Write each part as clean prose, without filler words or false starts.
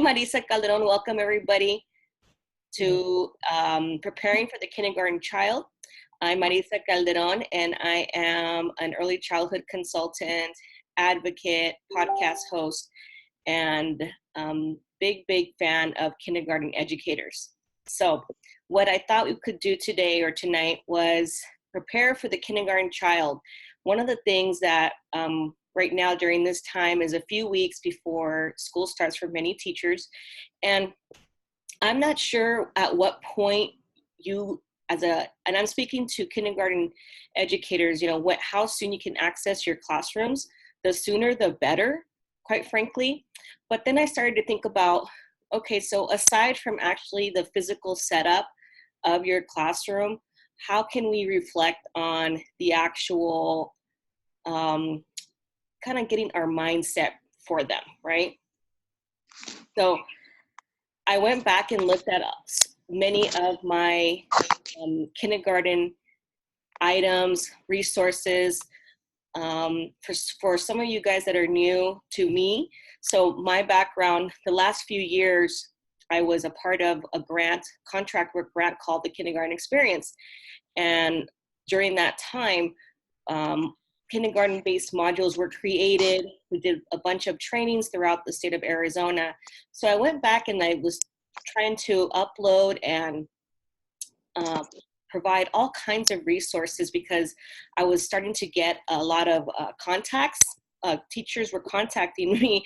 Marissa Calderón. Welcome everybody to Preparing for the Kindergarten Child. I'm Marissa Calderón, and I am an early childhood consultant, advocate, podcast host, and big fan of kindergarten educators. So what I thought we could do today or tonight was prepare for the kindergarten child. One of the things that right now during this time is a few weeks before school starts for many teachers. And I'm not sure at what point you and I'm speaking to kindergarten educators, how soon you can access your classrooms. The sooner the better, quite frankly. But then I started to think about, okay, so aside from actually the physical setup of your classroom, how can we reflect on the actual kind of getting our mindset for them, right? So I went back and looked at many of my kindergarten items, resources, for some of you guys that are new to me. So my background, the last few years, I was a part of a contract work grant called the Kindergarten Experience. And during that time, kindergarten-based modules were created. We did a bunch of trainings throughout the state of Arizona. So I went back and I was trying to upload and provide all kinds of resources because I was starting to get a lot of contacts. Teachers were contacting me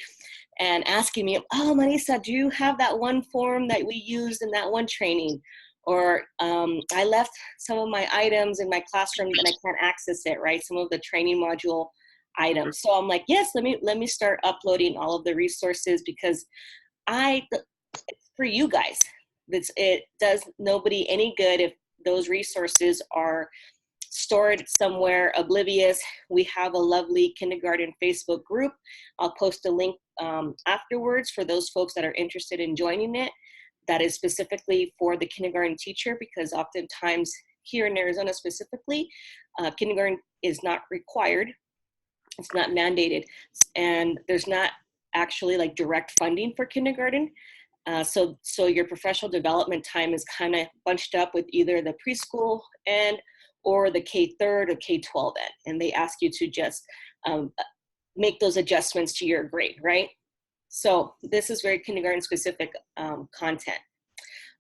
and asking me, oh, Marissa, do you have that one form that we used in that one training? Or I left some of my items in my classroom and I can't access it, right? Some of the training module items. So I'm like, yes, let me start uploading all of the resources because it's for you guys. It does nobody any good if those resources are stored somewhere oblivious. We have a lovely kindergarten Facebook group. I'll post a link afterwards for those folks that are interested in joining it. That is specifically for the kindergarten teacher, because oftentimes here in Arizona specifically, kindergarten is not required. It's not mandated. And there's not actually like direct funding for kindergarten. So your professional development time is kind of bunched up with either the preschool end or the K-3 or K-12 end. And they ask you to just make those adjustments to your grade, right? So this is very kindergarten specific content.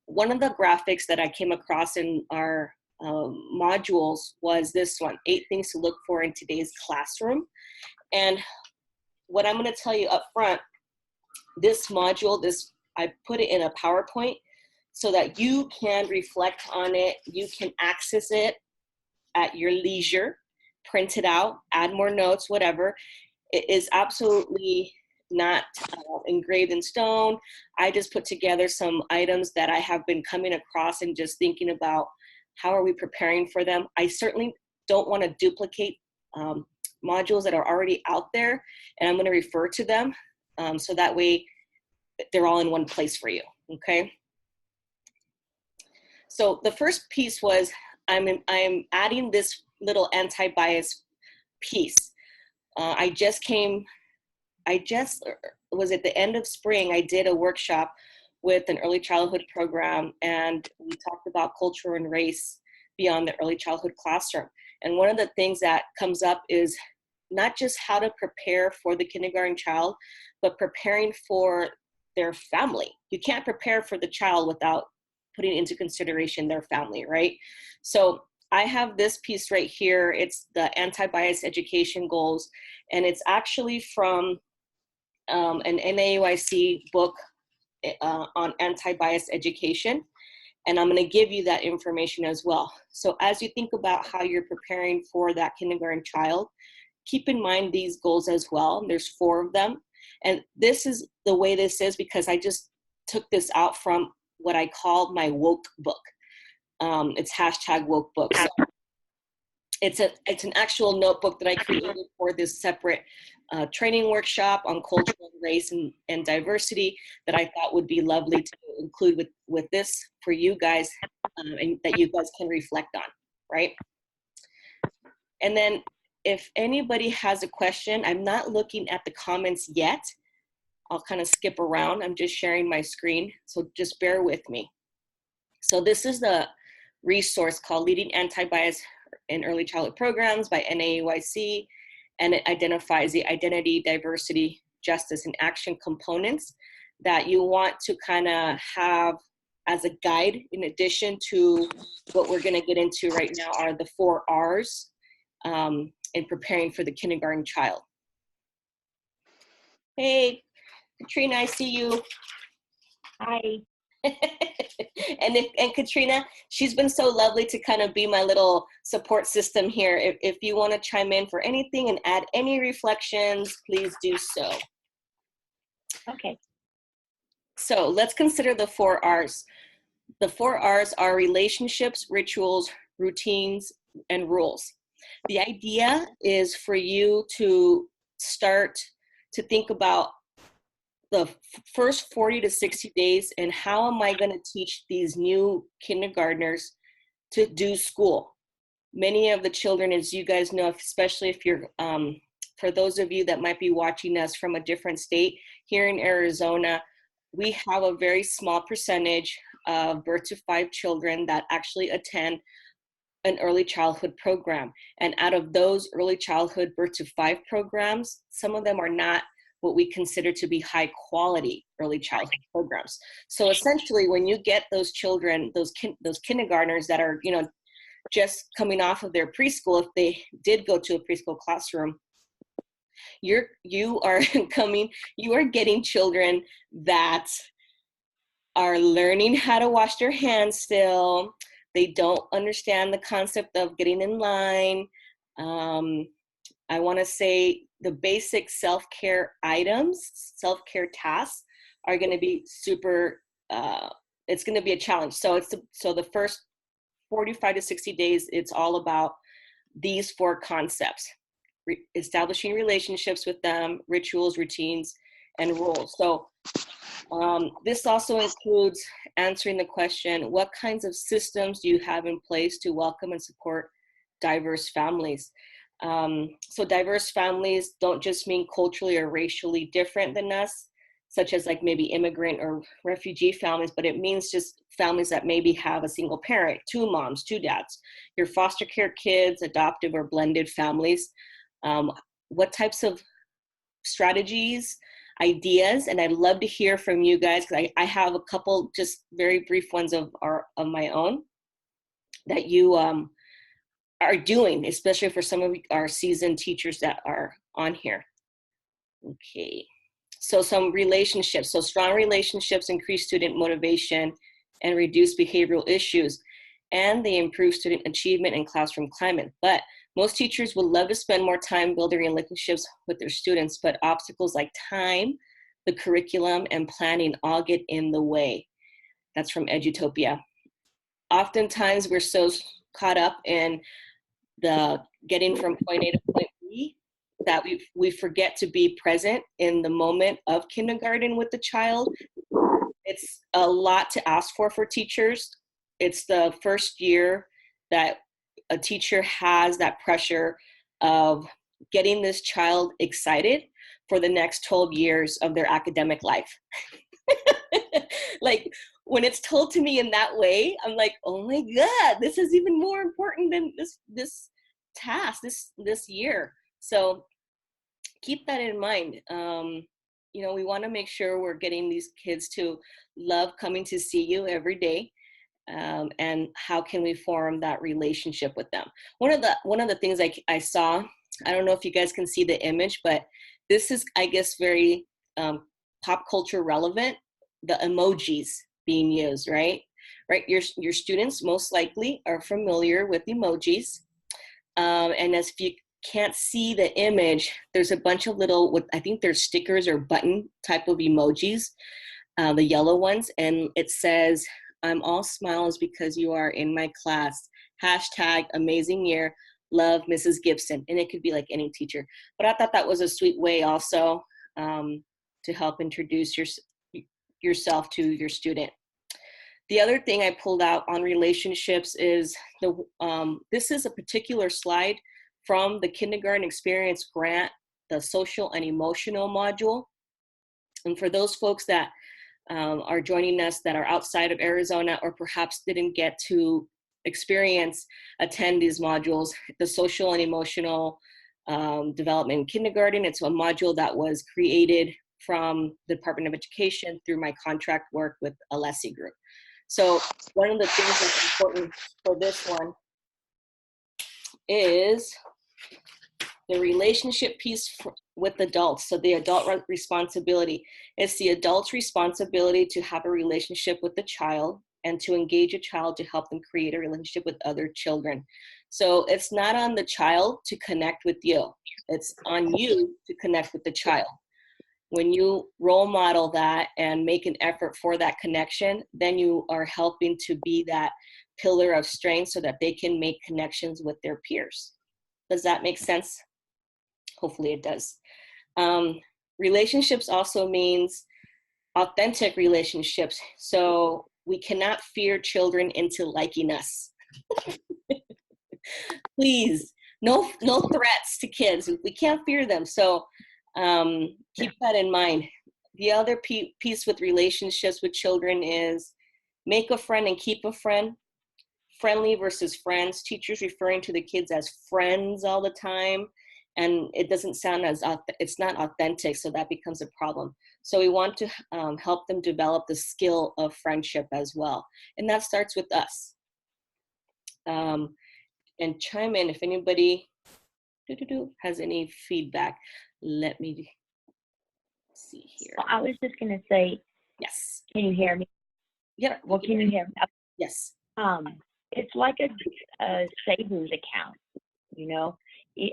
One of the graphics that I came across in our modules was this one, 8 things to look for in today's classroom. And what I'm gonna tell you up front, this module, I put it in a PowerPoint so that you can reflect on it, you can access it at your leisure, print it out, add more notes, whatever. It is absolutely not engraved in stone. I just put together some items that I have been coming across and just thinking about how are we preparing for them. I certainly don't want to duplicate modules that are already out there, and I'm going to refer to them so that way they're all in one place for you, okay? So the first piece was I'm adding this little anti-bias piece. Was at the end of spring, I did a workshop with an early childhood program, and we talked about culture and race beyond the early childhood classroom. And one of the things that comes up is not just how to prepare for the kindergarten child, but preparing for their family. You can't prepare for the child without putting into consideration their family, right? So I have this piece right here. It's the anti-bias education goals, and it's actually from an NAUIC book on anti-bias education. And I'm gonna give you that information as well. So as you think about how you're preparing for that kindergarten child, keep in mind these goals as well. There's 4 of them. And this is the way this is because I just took this out from what I call my woke book. It's #woke book. So it's an actual notebook that I created for this separate training workshop on culture and race and diversity that I thought would be lovely to include with this for you guys and that you guys can reflect on, right? And then if anybody has a question, I'm not looking at the comments yet. I'll kind of skip around. I'm just sharing my screen, so just bear with me. So this is the resource called Leading Anti-Bias in Early Childhood Programs by NAEYC, and it identifies the identity, diversity, justice, and action components that you want to kind of have as a guide, in addition to what we're going to get into right now are the 4 R's in preparing for the kindergarten child. Hey, Katrina, I see you. Hi. and Katrina, she's been so lovely to kind of be my little support system here. If you want to chime in for anything and add any reflections, please do so. Okay. So let's consider the 4 R's. The 4 R's are relationships, rituals, routines, and rules. The idea is for you to start to think about the first 40 to 60 days and how am I going to teach these new kindergartners to do school. Many of the children, as you guys know, especially if you're, for those of you that might be watching us from a different state, here in Arizona, we have a very small percentage of birth to 5 children that actually attend an early childhood program. And out of those early childhood birth to 5 programs, some of them are not what we consider to be high quality early childhood programs. So essentially, when you get those children, those kindergartners that are, you know, just coming off of their preschool, if they did go to a preschool classroom, you are getting children that are learning how to wash their hands still. They don't understand the concept of getting in line. I want to say the basic self-care items, self-care tasks are going to be super, it's going to be a challenge. So the first 45 to 60 days, it's all about these 4 concepts: establishing relationships with them, rituals, routines, and rules. So this also includes answering the question, what kinds of systems do you have in place to welcome and support diverse families? So diverse families don't just mean culturally or racially different than us, such as like maybe immigrant or refugee families, but it means just families that maybe have a single parent, 2 moms, 2 dads, your foster care kids, adoptive or blended families. What types of strategies, ideas, and I'd love to hear from you guys, because I have a couple just very brief ones of my own that you are doing, especially for some of our seasoned teachers that are on here. Okay, so some relationships. So strong relationships increase student motivation and reduce behavioral issues, and they improve student achievement and classroom climate. But most teachers would love to spend more time building relationships with their students, but obstacles like time, the curriculum, and planning all get in the way. That's from Edutopia. Oftentimes we're so caught up in the getting from point A to point B that we forget to be present in the moment of kindergarten with the child. It's a lot to ask for teachers. It's the first year that a teacher has that pressure of getting this child excited for the next 12 years of their academic life. Like, when it's told to me in that way, I'm like, oh my God, this is even more important than this task, this year. So keep that in mind. You know, we want to make sure we're getting these kids to love coming to see you every day. And how can we form that relationship with them? One of the things I saw, I don't know if you guys can see the image, but this is, I guess, very pop culture relevant, the emojis being used, right? Your students most likely are familiar with emojis. And as if you can't see the image, there's a bunch of little, I think they're stickers or button type of emojis, the yellow ones, and it says, I'm all smiles because you are in my class. Hashtag amazing year. Love, Mrs. Gibson. And it could be like any teacher. But I thought that was a sweet way also to help introduce yourself to your student. The other thing I pulled out on relationships is this is a particular slide from the Kindergarten Experience Grant, the social and emotional module. And for those folks that are joining us that are outside of Arizona or perhaps didn't get to attend these modules, the social and emotional development in kindergarten, it's a module that was created from the Department of Education through my contract work with Alessi Group. So one of the things that's important for this one is the relationship piece with adults. So the adult responsibility. It's the adult's responsibility to have a relationship with the child and to engage a child to help them create a relationship with other children. So it's not on the child to connect with you. It's on you to connect with the child. When you role model that and make an effort for that connection, then you are helping to be that pillar of strength so that they can make connections with their peers. Does that make sense? Hopefully it does. Relationships also means authentic relationships. So we cannot fear children into liking us. Please, no threats to kids. We can't fear them. So keep that in mind. The other piece with relationships with children is make a friend and keep a friend. Friendly versus friends. Teachers referring to the kids as friends all the time, and it doesn't sound as it's not authentic, so that becomes a problem. So we want to help them develop the skill of friendship as well, and that starts with us. And chime in if anybody has any feedback. Let me see here. Well, I was just going to say, yes. Can you hear me? Yep. Well, can you hear me? Yes. It's like a savings account, you know.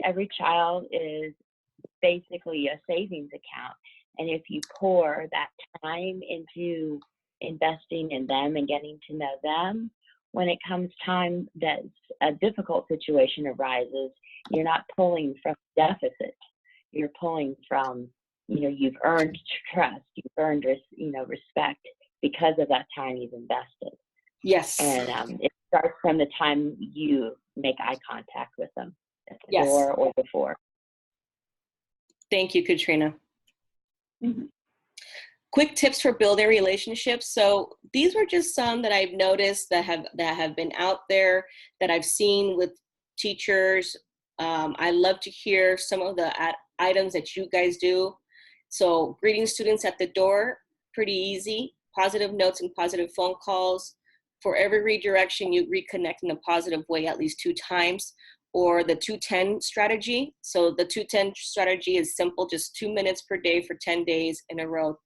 Every child is basically a savings account. And if you pour that time into investing in them and getting to know them, when it comes time that a difficult situation arises, you're not pulling from deficit. You're pulling from, you've earned trust, you've earned, respect because of that time you've invested. Yes. And it starts from the time you make eye contact with them at the yes. door or before. Thank you, Katrina. Mm-hmm. Quick tips for building relationships. So these were just some that I've noticed that have been out there that I've seen with teachers. I love to hear some of the items that you guys do. So greeting students at the door, pretty easy. Positive notes and positive phone calls. For every redirection, you reconnect in a positive way at least 2 times. Or the 2-10 strategy. So the 2-10 strategy is simple, just 2 minutes per day for 10 days in a row.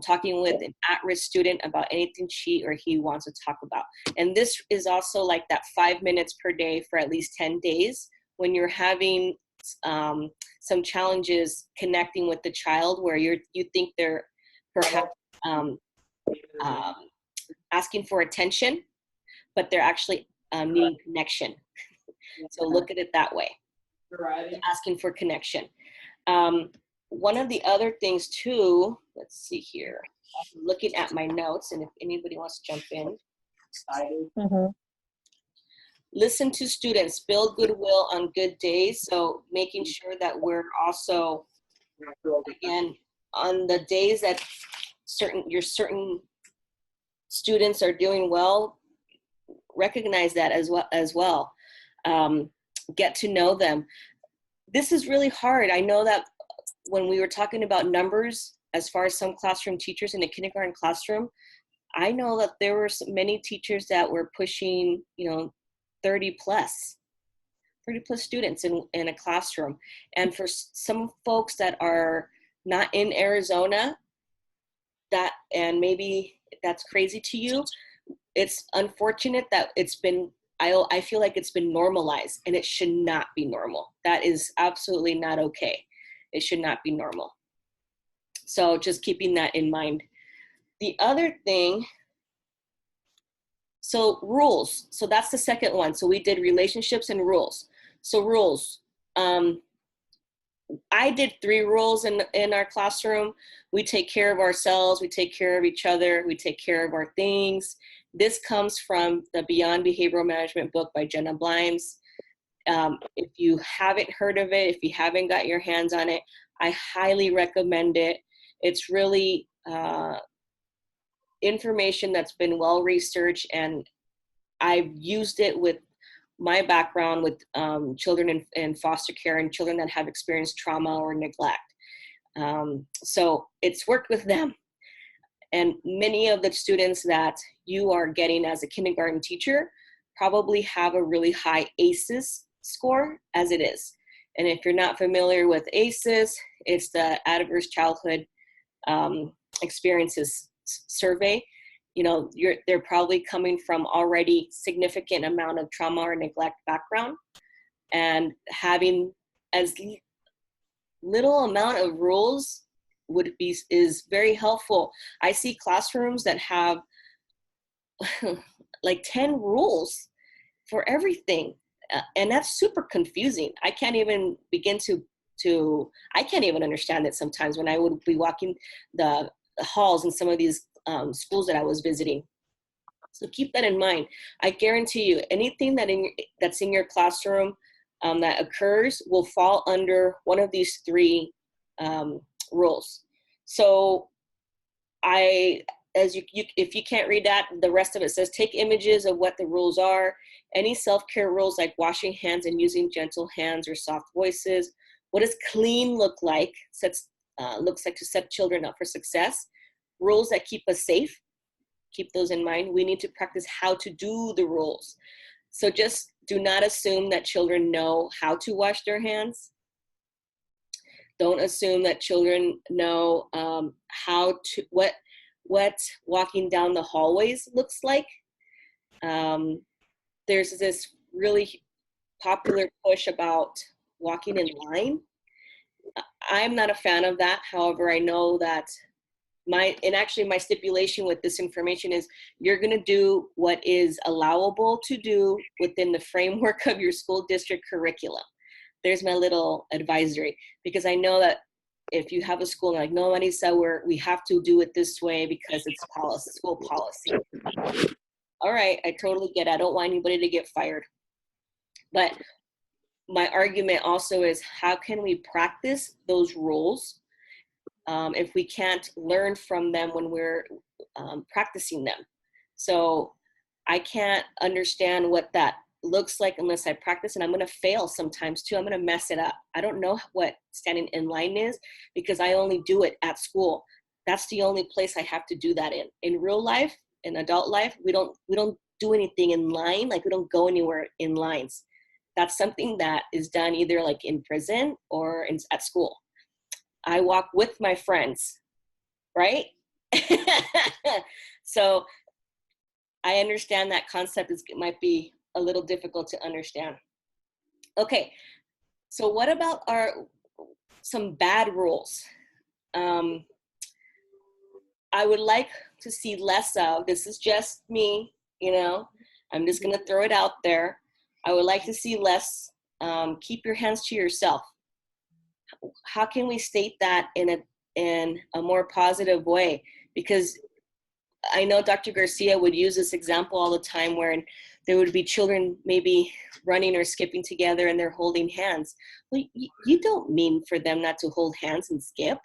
Talking with an at-risk student about anything she or he wants to talk about. And this is also like that 5 minutes per day for at least 10 days. When you're having some challenges connecting with the child where you think they're perhaps asking for attention, but they're actually needing connection. So look at it that way. Asking for connection. One of the other things too, let's see here, I'm looking at my notes, and if anybody wants to jump in. Mm-hmm. Listen to students, build goodwill on good days. So making sure that we're also, again, on the days that certain students are doing well, recognize that as well. Get to know them. This is really hard. I know that when we were talking about numbers, as far as some classroom teachers in the kindergarten classroom, I know that there were many teachers that were pushing, 30 plus students in a classroom. And for some folks that are not in Arizona, and maybe that's crazy to you, it's unfortunate that I feel like it's been normalized, and it should not be normal. That is absolutely not okay. It should not be normal. So just keeping that in mind. The other thing, so rules. So that's the second one. So we did relationships and rules. So rules. I did 3 rules in our classroom. We take care of ourselves. We take care of each other. We take care of our things. This comes from the Beyond Behavioral Management book by Jenna Blimes. If you haven't heard of it, if you haven't got your hands on it, I highly recommend it. It's really information that's been well researched, and I've used it with my background with children in foster care and children that have experienced trauma or neglect. So it's worked with them. And many of the students that you are getting as a kindergarten teacher probably have a really high ACEs score as it is. And if you're not familiar with ACEs, it's the Adverse Childhood Experiences Survey. You know, they're probably coming from already significant amount of trauma or neglect background, and having as little amount of rules is very helpful. I see classrooms that have like 10 rules for everything, and that's super confusing. I can't even begin I can't even understand it sometimes when I would be walking the halls in some of these schools that I was visiting. So keep that in mind. I guarantee you, anything that's in your classroom that occurs will fall under one of these three rules. So if you can't read that, the rest of it says, take images of what the rules are. Any self-care rules like washing hands and using gentle hands or soft voices. What does clean look like? Looks like to set children up for success. Rules that keep us safe. Keep those in mind. We need to practice how to do the rules. So just do not assume that children know how to wash their hands. Don't assume that children know what walking down the hallways looks like. There's this really popular push about walking in line. I'm not a fan of that. However, I know that my stipulation with this information is you're going to do what is allowable to do within the framework of your school district curriculum. There's my little advisory, because I know that if you have a school like, no, Marissa, we have to do it this way because it's policy, school policy. All right, I totally get it. I don't want anybody to get fired. But my argument also is, how can we practice those rules if we can't learn from them when we're practicing them? So I can't understand what that looks like unless I practice, and I'm going to fail sometimes too. I'm going to mess it up. I don't know what standing in line is because I only do it at school. That's the only place I have to do that in. In real life, in adult life, we don't do anything in line. Like, we don't go anywhere in lines. That's something that is done either like in prison or at school. I walk with my friends, right? So I understand that concept might be a little difficult to understand. Okay, so what about some bad rules? I would like to see less of. This is just me, I'm just gonna throw it out there. I would like to see less. Keep your hands to yourself. How can we state that in a more positive way? Because I know Dr. Garcia would use this example all the time, where there would be children maybe running or skipping together and they're holding hands. Well, you don't mean for them not to hold hands and skip.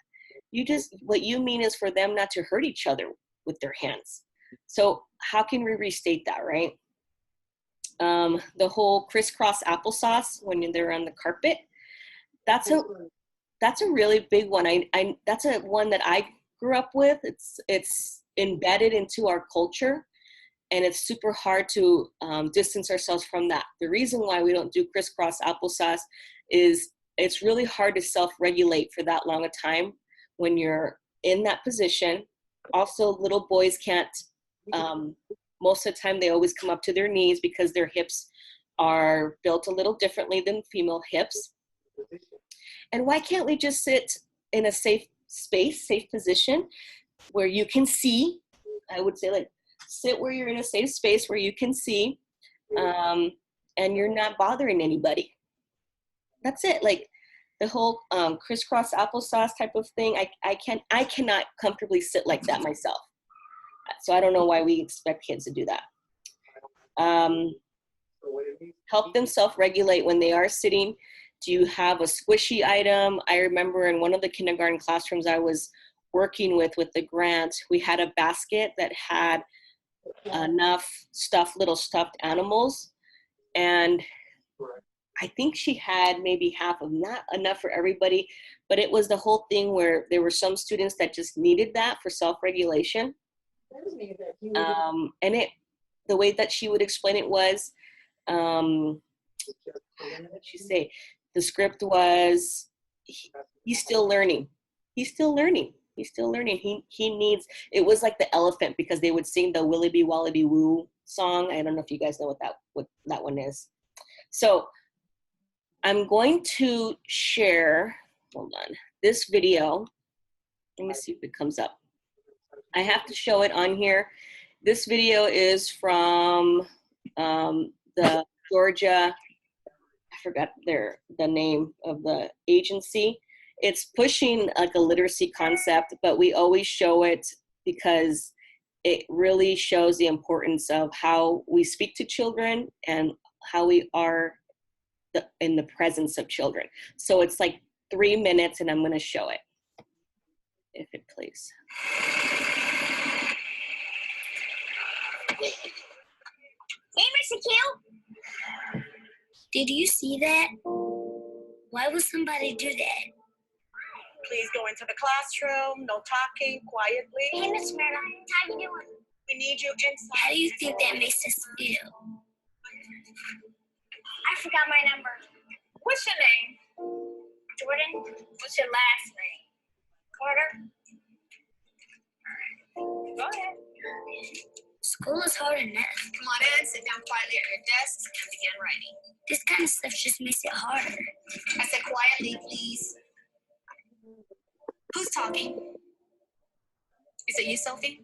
What you mean is for them not to hurt each other with their hands. So how can we restate that, right? The whole crisscross applesauce when they're on the carpet, that's a really big one. That's one that I grew up with. It's embedded into our culture, and it's super hard to distance ourselves from that. The reason why we don't do crisscross applesauce is it's really hard to self-regulate for that long a time when you're in that position. Also, little boys can't, most of the time they always come up to their knees because their hips are built a little differently than female hips. And why can't we just sit in a safe space, safe position where you can see? I would say, like, sit where you're in a safe space where you can see, and you're not bothering anybody. That's it. Like, the whole crisscross applesauce type of thing, I cannot comfortably sit like that myself. So I don't know why we expect kids to do that. Help them self-regulate when they are sitting. Do you have a squishy item? I remember in one of the kindergarten classrooms I was working with the grant, we had a basket that had enough little stuffed animals, and I think she had maybe half of, not enough for everybody, but it was the whole thing where there were some students that just needed that for self-regulation. And the way that she would explain it was, what did she say? The script was, he's still learning. He's still learning. He's still learning. He needs, it was like the elephant, because they would sing the Willy Bee Wally Bee Woo song. I don't know if you guys know what that one is. So I'm going to share, hold on, this video. Let me see if it comes up. I have to show it on here. This video is from the Georgia, I forgot the name of the agency. It's pushing like a literacy concept, but we always show it because it really shows the importance of how we speak to children and how we are in the presence of children. So it's like 3 minutes, and I'm going to show it, if it plays. Hey, Mr. Q. Did you see that? Why would somebody do that? Please go into the classroom, no talking, quietly. Hey, Miss Myrna, how you doing? We need you inside. How do you think that makes us feel? I forgot my number. What's your name? Jordan? What's your last name? Carter? Go ahead. School is hard enough. Come on in, sit down quietly at your desks, and begin writing. This kind of stuff just makes it harder. I said quietly, please. Who's talking? Is it you, Sophie?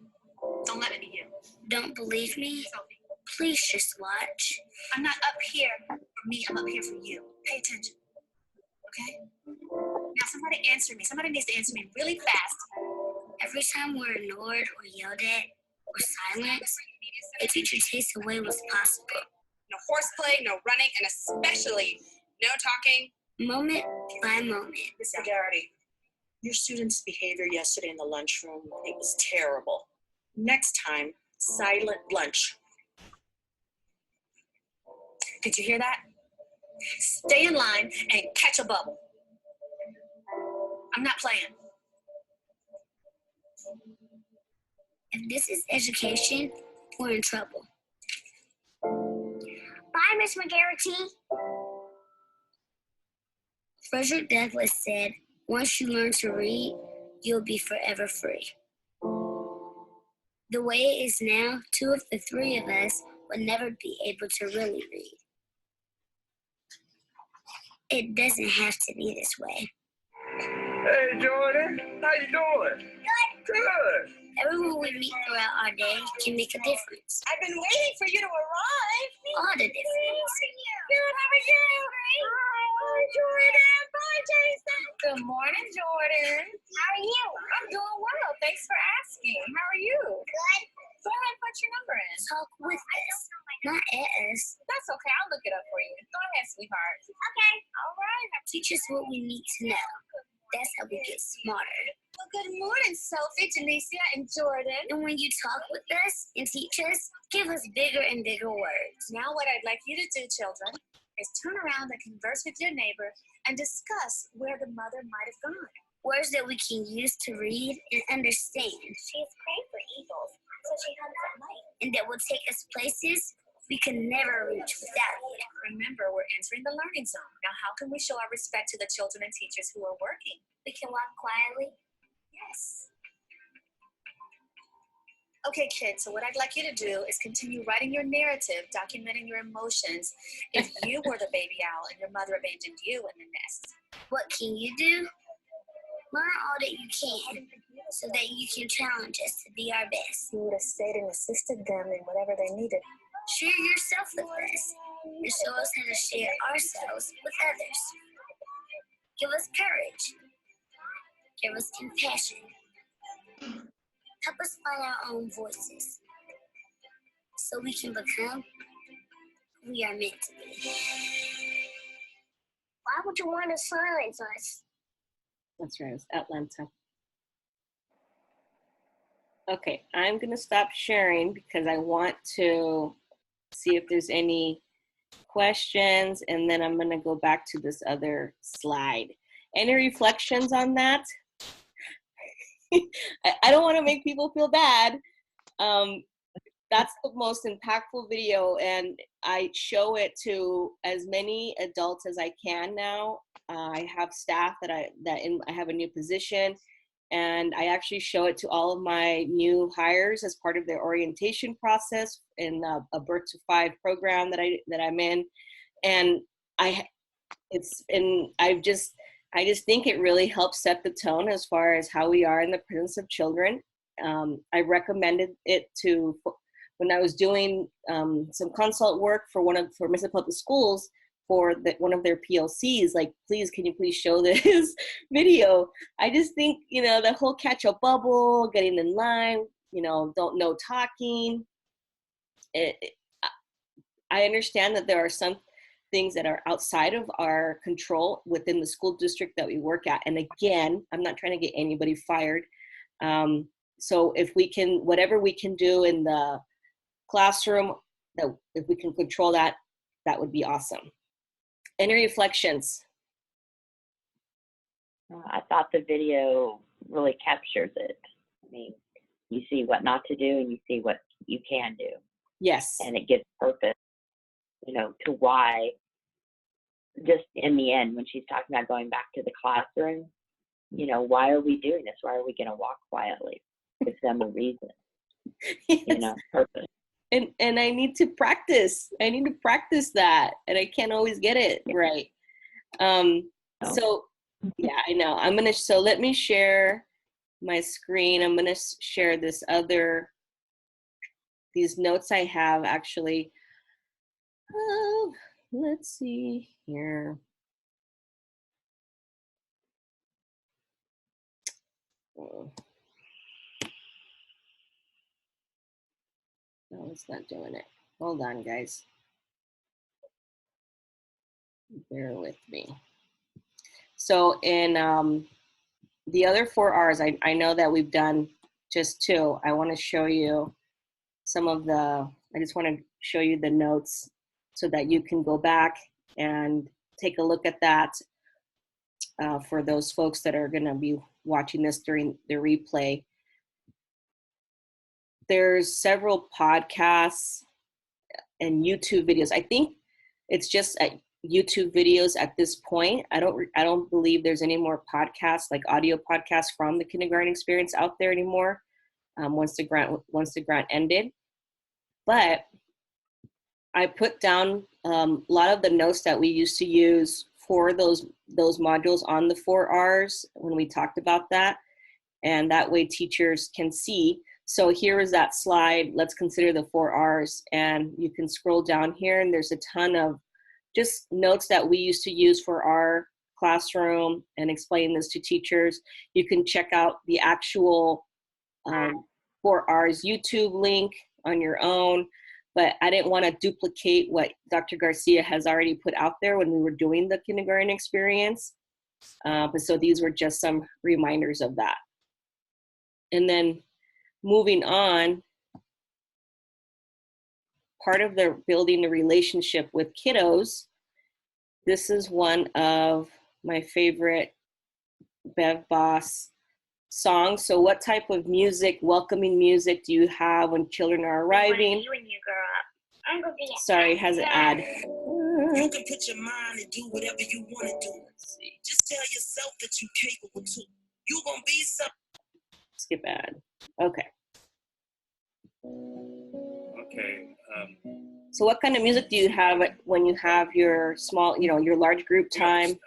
Don't let it be you. Don't believe me? Sophie. Please just watch. I'm not up here for me, I'm up here for you. Pay attention. Okay? Now somebody answer me. Somebody needs to answer me really fast. Every time we're ignored or yelled at or silenced, the teacher takes away what's possible. No horseplay, no running, and especially no talking. Moment by moment. Ms. Garrity, your student's behavior yesterday in the lunchroom, it was terrible. Next time, silent lunch. Did you hear that? Stay in line and catch a bubble. I'm not playing. If this is education, we're in trouble. Bye, Miss McGarrity. Frederick Douglass said, once you learn to read, you'll be forever free. The way it is now, 2 of the 3 of us would never be able to really read. It doesn't have to be this way. Hey, Jordan. How you doing? Good. Everyone we meet throughout our day can make a difference. I've been waiting for you to arrive. All the difference. Good, how are you? Hi, Jordan. Bye, Jason. Good morning, Jordan. How are you? I'm doing well. Thanks for asking. How are you? Good. Go ahead, put your number in. Talk with us, not at us. That's okay. I'll look it up for you. Go ahead, sweetheart. Okay. All right. Teach us what we need to know. That's how we get smarter. Well, good morning, Sophie, Janicia, and Jordan. And when you talk with us and teach us, give us bigger and bigger words. Now what I'd like you to do, children, is turn around and converse with your neighbor and discuss where the mother might have gone. Words that we can use to read and understand. She is prey for eagles, so she hunts at night. And that will take us places we can never reach without it. Remember, we're entering the learning zone. Now, how can we show our respect to the children and teachers who are working? We can walk quietly. Yes. Okay, kids, so what I'd like you to do is continue writing your narrative, documenting your emotions if you were the baby owl and your mother abandoned you in the nest. What can you do? Learn all that you can so that you can challenge us to be our best. We would have stayed and assisted them in whatever they needed. Share yourself with us and show us how to share ourselves with others. Give us courage. Give us compassion. Help us find our own voices so we can become who we are meant to be. Why would you want to silence us? That's right, it was Atlanta. Okay, I'm gonna stop sharing because I want to see if there's any questions, and then I'm gonna go back to this other slide. Any reflections on that? I don't want to make people feel bad. Um, that's the most impactful video, and I show it to as many adults as I can now. I have staff I have a new position, and I actually show it to all of my new hires as part of their orientation process in a Birth to 5 program that I'm in. And I I just think it really helps set the tone as far as how we are in the presence of children. I recommended it to when I was doing some consult work for Mississippi Public Schools for one of their PLCs. Like, please, can you please show this video? I just think, the whole catch a bubble, getting in line, don't know talking. I understand that there are some things that are outside of our control within the school district that we work at. And again, I'm not trying to get anybody fired. So if we can, whatever we can do in the classroom, that if we can control that, that would be awesome. Any reflections? I thought the video really captures it. I mean, you see what not to do and you see what you can do. Yes. And it gives purpose, to why, just in the end, when she's talking about going back to the classroom, why are we doing this? Why are we going to walk quietly? Give them a reason, Yes. Purpose. And I need to practice. I need to practice that. And I can't always get it right. So yeah, I know. So let me share my screen. I'm going to share these notes I have actually. Let's see here. No, it's not doing it. Hold on, guys. Bear with me. So in the other 4 R's, I know that we've done just 2. I want to show you I just want to show you the notes so that you can go back and take a look at that for those folks that are going to be watching this during the replay. There's several podcasts and YouTube videos. I think it's just YouTube videos at this point. I don't believe there's any more podcasts, like audio podcasts from the kindergarten experience out there anymore. Once the grant ended, but I put down a lot of the notes that we used to use for those modules on the 4 R's when we talked about that, and that way teachers can see. So here is that slide. Let's consider the 4 R's, and you can scroll down here, and there's a ton of just notes that we used to use for our classroom and explain this to teachers. You can check out the actual 4 R's YouTube link on your own, but I didn't want to duplicate what Dr. Garcia has already put out there when we were doing the kindergarten experience. But so these were just some reminders of that. And then moving on, part of the building the relationship with kiddos, this is one of my favorite Bev Boss songs. So what type of music, welcoming music, do you have when children are arriving? When you grow up. I'm gonna be Sorry, it has an ad. You can put your mind and do whatever you want to do. Just tell yourself that you're capable too. You're gonna be something. Skip ad. Okay. Okay. So what kind of music do you have when you have your small, your large group time?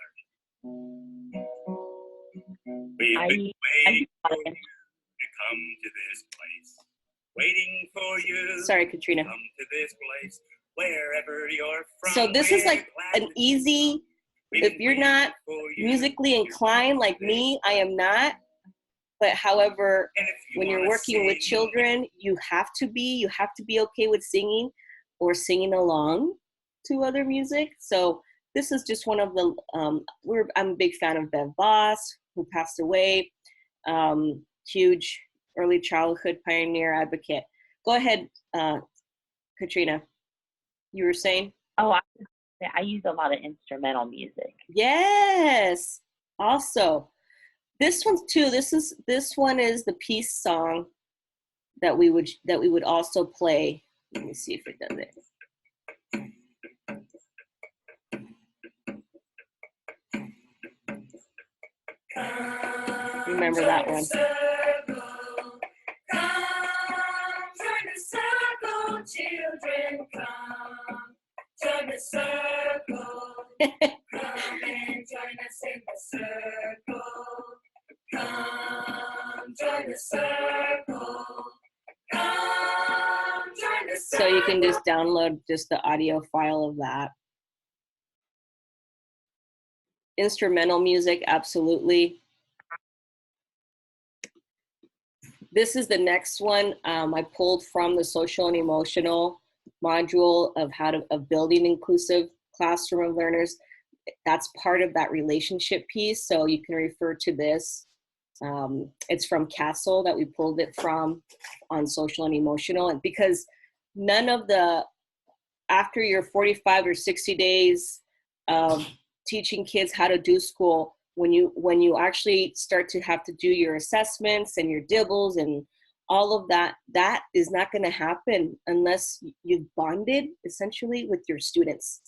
We've been waiting for you to come to this place. Waiting for you. Sorry, Katrina. To come to this place, wherever you're from. So this is like an easy, if you're not musically inclined like me, I am not. But however, when you're working with children, you have to be okay with singing or singing along to other music. So this is just one of the, I'm a big fan of Bev Boss, who passed away. Huge early childhood pioneer advocate. Go ahead, Katrina. You were saying? Oh, I use a lot of instrumental music. Yes. Also, this one too. This one is the peace song that we would also play. Let me see if it does it. Remember that one. Join the circle, children, come. Join the circle. Come and join us in the circle. Come, join the circle. Come, join the circle. So you can just download just the audio file of that. Instrumental music, absolutely. This is the next one I pulled from the social and emotional module of building inclusive classroom of learners. That's part of that relationship piece. So you can refer to this. It's from Castle that we pulled it from on social and emotional. And because none of after your 45 or 60 days of teaching kids how to do school, when you actually start to have to do your assessments and your dibbles and all of that, that is not going to happen unless you've bonded essentially with your students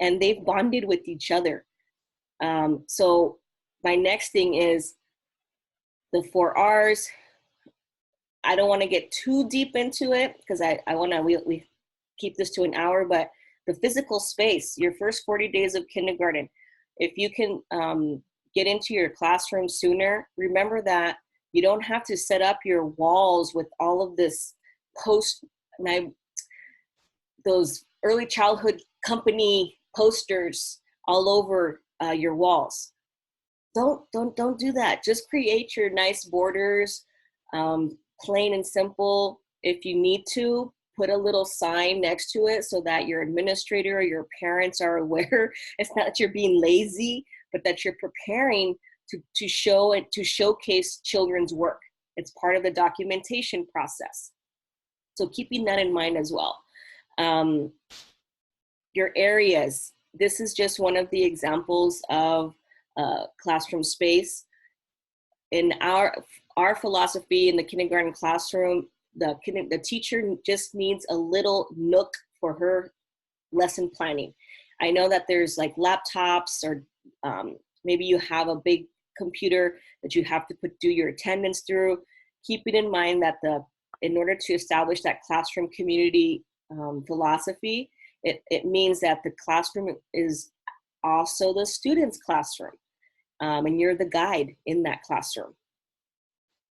and they've bonded with each other. So my next thing is the 4 R's. I don't want to get too deep into it because I want to, we keep this to an hour, but the physical space, your first 40 days of kindergarten, if you can get into your classroom sooner, remember that you don't have to set up your walls with all of this those early childhood company posters all over your walls. Don't do that. Just create your nice borders, plain and simple. If you need to, put a little sign next to it so that your administrator or your parents are aware. It's not that you're being lazy, but that you're preparing to show and to showcase children's work. It's part of the documentation process. So keeping that in mind as well. Your areas. This is just one of the examples of classroom space. In our philosophy in the kindergarten classroom, the teacher just needs a little nook for her lesson planning. I know that there's like laptops or maybe you have a big computer that you have to do your attendance through. Keeping in mind that in order to establish that classroom community philosophy, it means that the classroom is also the student's classroom, and you're the guide in that classroom.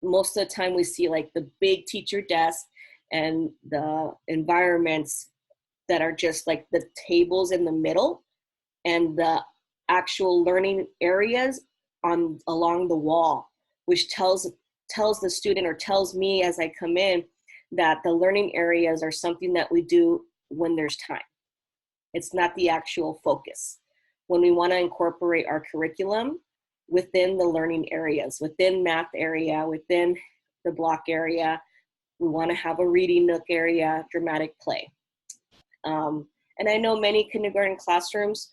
Most of the time we see like the big teacher desk and the environments that are just like the tables in the middle and the actual learning areas along the wall, which tells the student or tells me as I come in that the learning areas are something that we do when there's time. It's not the actual focus. When we want to incorporate our curriculum within the learning areas, within math area, within the block area, we want to have a reading nook area, dramatic play. And I know many kindergarten classrooms,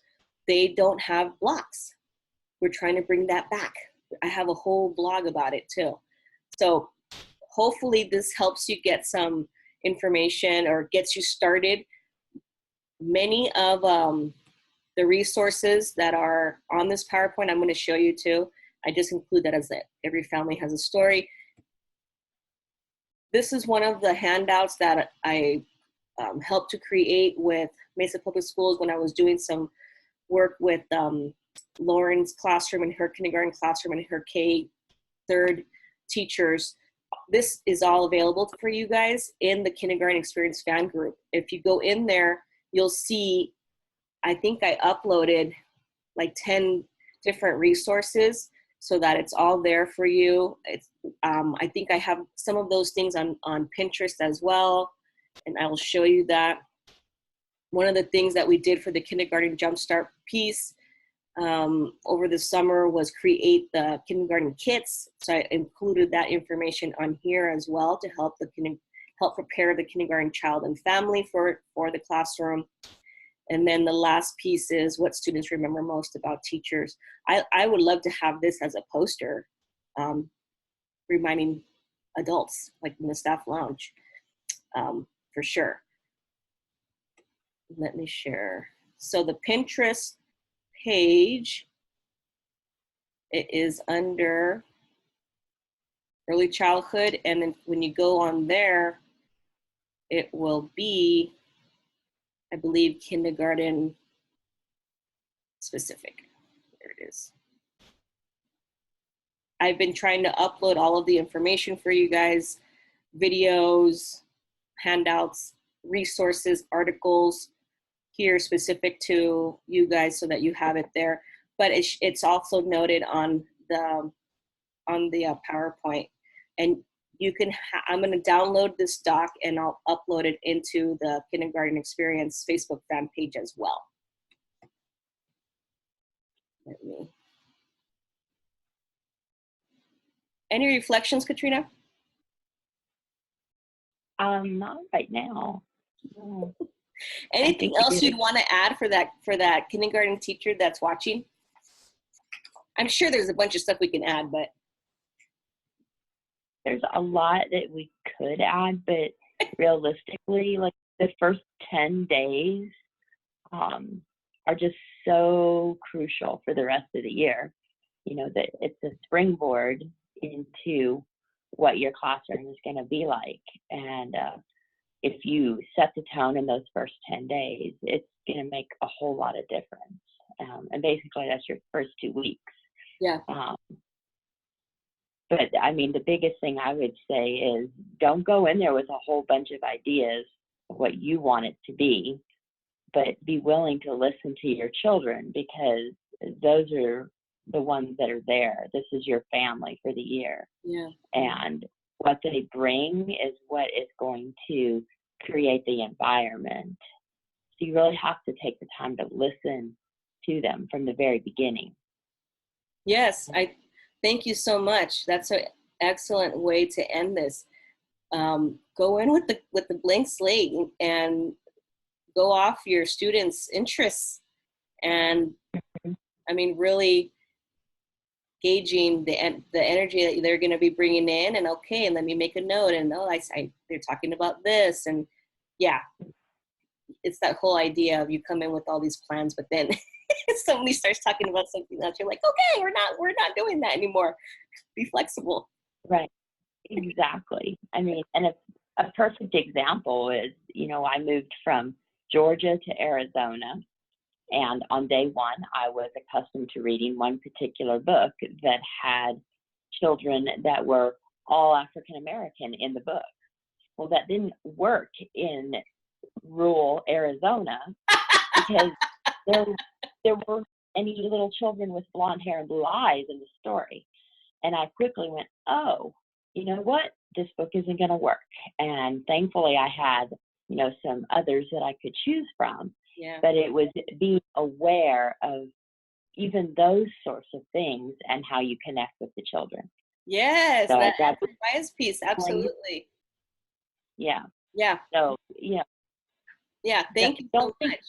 they don't have blocks. We're trying to bring that back. I have a whole blog about it too. So hopefully this helps you get some information or gets you started. Many of the resources that are on this PowerPoint, I'm going to show you too. I just include that as every family has a story. This is one of the handouts that I helped to create with Mesa Public Schools when I was doing some work with Lauren's classroom and her kindergarten classroom and her K-3 teachers. This is all available for you guys in the Kindergarten Experience fan group. If you go in there, you'll see, I think I uploaded like 10 different resources so that it's all there for you. It's, I think I have some of those things on Pinterest as well, and I will show you that. One of the things that we did for the Kindergarten Jumpstart piece, over the summer was create the kindergarten kits. So I included that information on here as well to help prepare the kindergarten child and family for the classroom. And then the last piece is what students remember most about teachers. I would love to have this as a poster, reminding adults, like in the staff lounge, for sure. Let me share. So the Pinterest page, it is under early childhood, and then when you go on there, it will be, I believe, kindergarten specific. There it is. I've been trying to upload all of the information for you guys, videos, handouts, resources, articles here specific to you guys so that you have it there. But it's also noted on the PowerPoint. And you can, I'm gonna download this doc and I'll upload it into the Kindergarten Experience Facebook fan page as well. Let me. Any reflections, Katrina? Not right now. No. Anything else you'd want to add for that kindergarten teacher that's watching? I'm sure there's a bunch of stuff we can add, but there's a lot that we could add, but realistically, like the first 10 days are just so crucial for the rest of the year. You know, that it's a springboard into what your classroom is going to be like. And if you set the tone in those first 10 days, it's going to make a whole lot of difference. And basically that's your first 2 weeks. Yeah. But I mean, the biggest thing I would say is don't go in there with a whole bunch of ideas of what you want it to be, but be willing to listen to your children, because those are the ones that are there. This is your family for the year. Yeah. And what they bring is what is going to create the environment. So you really have to take the time to listen to them from the very beginning. Yes, I thank you so much. That's an excellent way to end this. Go in with the blank slate and go off your students' interests, and I mean really gauging the energy that they're going to be bringing in, and okay, and let me make a note, and they're talking about this, and yeah, it's that whole idea of you come in with all these plans, but then somebody starts talking about something else, you're like, okay, we're not doing that anymore. Be flexible. Right. Exactly. I mean, and a perfect example is, you know, I moved from Georgia to Arizona, and on day one, I was accustomed to reading one particular book that had children that were all African American in the book. Well, that didn't work in rural Arizona because there were any little children with blonde hair and blue eyes in the story. And I quickly went, oh, you know what? This book isn't going to work. And thankfully I had, you know, some others that I could choose from. Yeah. But it was being aware of even those sorts of things and how you connect with the children. Yes, so that's the bias piece. Absolutely. Yeah. Yeah. So, yeah. Yeah. Thank you so much.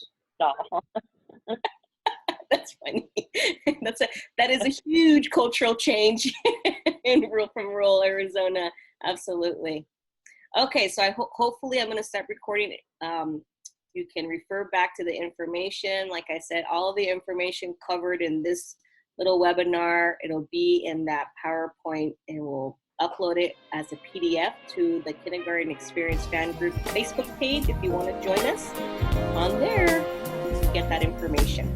That's funny. That is a huge cultural change from rural Arizona. Absolutely. Okay, so hopefully I'm going to start recording. You can refer back to the information. Like I said, all of the information covered in this little webinar, it'll be in that PowerPoint, and we'll upload it as a PDF to the Kindergarten Experience Fan Group Facebook page if you want to join us on there to get that information.